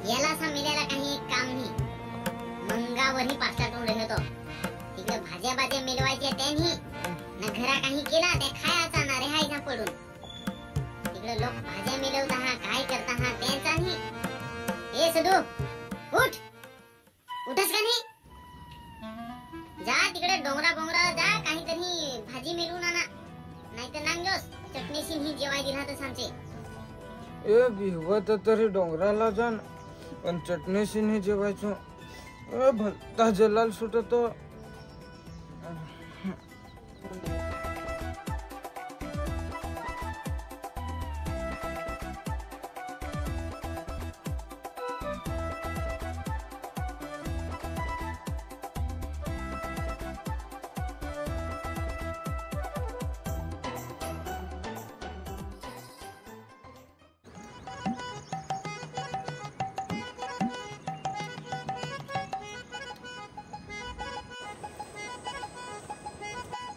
याला असा मिळायला काही काम नाही. मंगावरही पास्ता तोडले होतो. तिकडे भाज्या भाज्या मिळवायच्या त्यांनी ना घरा काही केला त्या खायचा ना रेहायचा पडून. तिकडे लोक भाज्या मिळवता हा काय करता हा त्यांचा नाही. ए सदू उठ, उठस का नाही? जा तिकडे डोंगरा बोंगरा जा, काहीतरी भाजी मिळवून आणा, नाहीतर नांगोस चटणीशी ही जेवाय दिला तर सांगते. ए भिवत तरी डोंगराला जाण पण चटणीशी नाही जेवायचो. भलता जलाल सुटतो.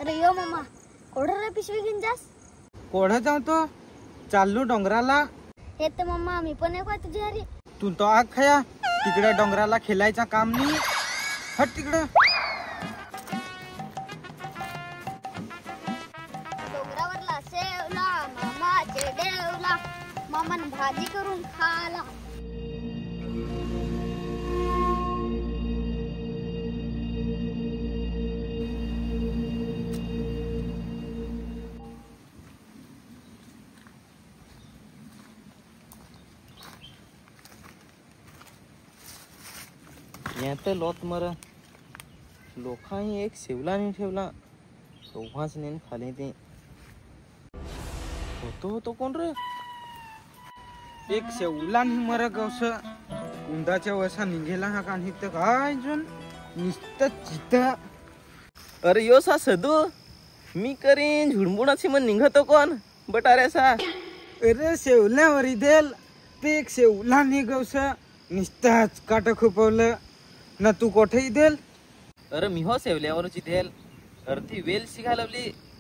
अरे यो मामा कोठं रे पिशवी घेऊन जास? कोढं जाऊ तो चाललो डोंगराला. हे तर मम्मा मी पण येऊ का तुझ्या घरी? तू तो आग खाया तिकडे डोंगराला खेळायचा काम नाही. हट तिकडं. डोंगरावरला सेवला मामाचे देवला, मामान भाजी करून खाला. तर लोत मर लोकांनी एक शेवला नाही ठेवला. तेव्हाच नेन खाले ते होतो कोण रे? एक शेवला नाही मर गवस कुंदाच्या वसा निघेला हा कान हित काय जन निस्त चित. अरे यो सा सदू मी करीन झुडमुडाची मन निघतो कोण बटारे सा. अरे शेवल्यावर इदेल ते एक शेवला नाही गवस निस्ताच काट खुपवलं ना. तू कोठे इदेल? अरे मी हो सेवल्यावरच इथेल. अर्धी वेल शिकायला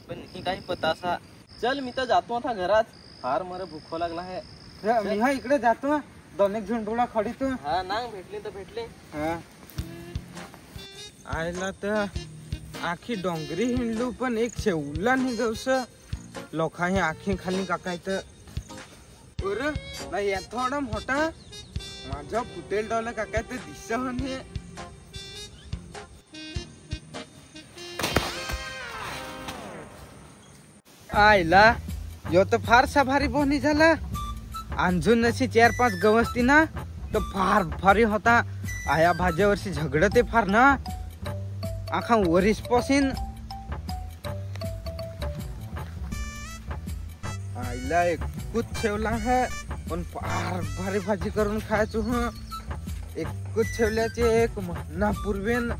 पण ही काही पतासा. चल मी तर जातो आता घरात, फार मला भूक लागला आहे. मी हा इकडे जातो, दोन एक झुंडुळा खडीतो. हा नांग भेटली तर भेटली. हा आयला तर आखी डोंगरी हिंडलू पण एक शेवला नाही गवस. लोकांनी आखी खाली काकायचं. अरे नाही या थोडा मोठा माझा फुटेल डॉलर काकायचं दिस म्हणे. आयला यो तर फारसा भारी बोनी झाला. अंजून अशी 4-5 गवसती ना तर फार भारी होता. आया भाज्यावरशी झगडते फार ना आखा वरीस पासून. आईला एकूच ठेवला है पण फार भारी भाजी करून खायचो. ह एकूच ठेवल्याचे एक महिना पूर्वेन.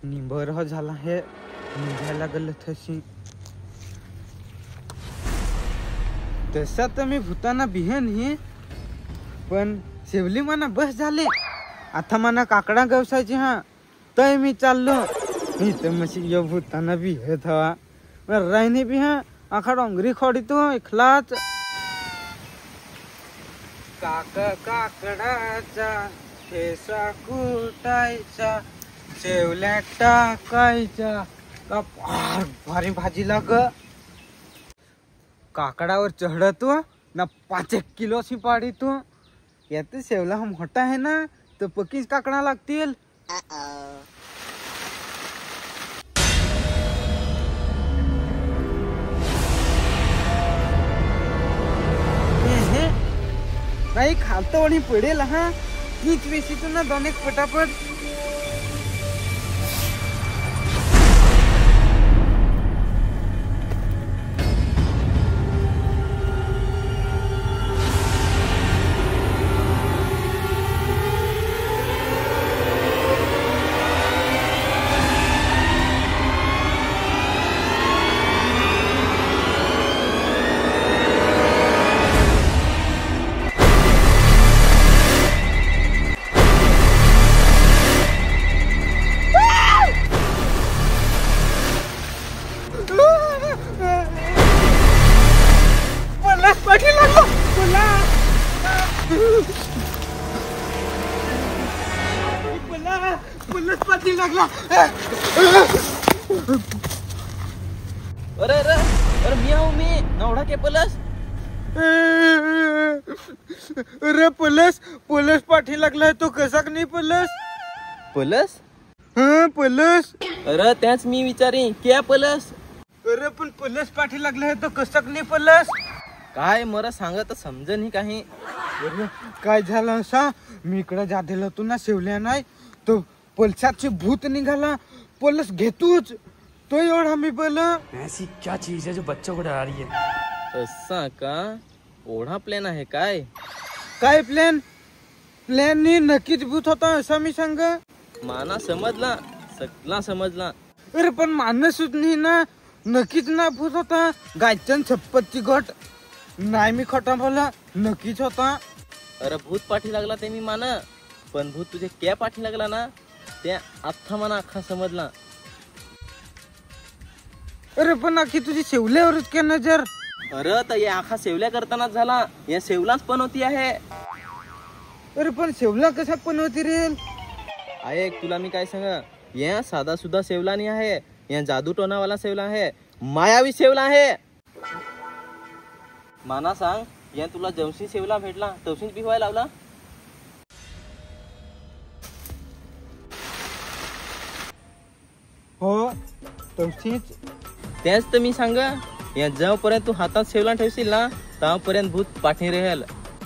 निंबर झाला हे निघायला गेलं तशी. तसा तर मी भूताना बिहन ही पण शेवली मना बस झाले. आता मना काकडा गवसायची हा तय मी चाललो. मी तर मशी यो भूताना बिहत हवा राहिनी बिहा आखा डोंगरी खोडी तो एकलाच. काकडाचा ठेसा कुटायचा शेवल्या टाकायच्या का फार भारी भाजी लाग. काकडावर चढतो ना 5 किलो सी पाडी तू. यात शेवला मोठा आहे ना तर पकीच काकडा लागतील. नाही खालतो आणि पडेल हा हीच वेशीतू ना दोन एक पटापट. पोलीस पाठी लागला. अरे अरे अरे मी आहो मी नवडा के पलस. अरे पोलीस पाठी लागलाय तो कसा नाही पलस. पलस हा पलस. अरे त्याच मी विचारी क्या पलस. अरे पण पोलीस पाठी लागलाय तो कसा नाही पलस. काय मरा सांगत समजन ही काही. अरे काय झालं असा मी इकडे जातेल होतो ना शिवल्या नाही तो पलसाचे भूत निघाला. पोलीस घेतोच तो एवढा मी बोला. ऐसी क्या चीज है जो बच्चों को डरा रही है? असा का ओढा प्लॅन आहे काय. काय प्लॅन नक्कीच भूत होता असा मी सांग. माना समजला सगळा समजला. अरे पण माणूसच नाही ना नक्कीच ना भूत होता. गायचन छप्पतची गट नाही मी खोटा बोला नक्कीच होता. अरे भूत पाठी लागला ते मी मान पण भूत तुझे क्या पाठी लागला ना त्या अख्खा मना अख्खा समजला. अरे पण आखी तुझी शेवल्यावरच काय नजर. अरे तर या आखा सेवल्या करतानाच झाला. या सेवलाच पण होती आहे. अरे पण शेवला कसा पण होती रे. ऐक तुला मी काय सांग या साधा सुद्धा सेवला नाही आहे. या जादू टोनावाला सेवला आहे. मायावी सेवला आहे. माना सांग या तुला जवशी सेवला भेटला तवशीच भिवायला लावला. हो तशीच. त्याच तर मी सांग या जेव्हापर्यंत तू हातात सेवला ठेवशील ना तेव्हापर्यंत भूत पाठी राहील.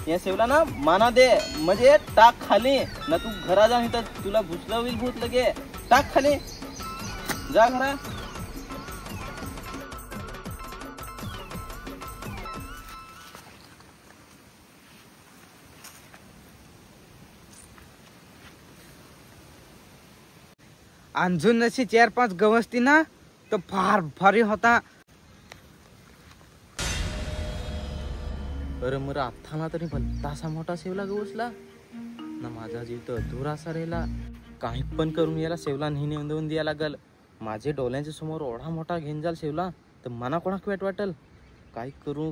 या सेवला ना माना दे म्हणजे टाक खाली ना तू घरा जा तर तुला भुसलं होईल भूत लगे. टाक खाली जा घरा. आणजून अशी 4-5 गवस्ती ना तर फार भारी होता. अरे मर आत्ताना तरी भलतासा मोठा सेवला गवसला ना. माझा जीव तर अधुरासा राहिला. काही पण करून याला सेवला नाही नेऊन द्यायला लागल. माझे डोळ्यांच्या समोर एवढा मोठा घेऊन जाल सेवला तर मना कोणाक वाईट वाटल. काय करू.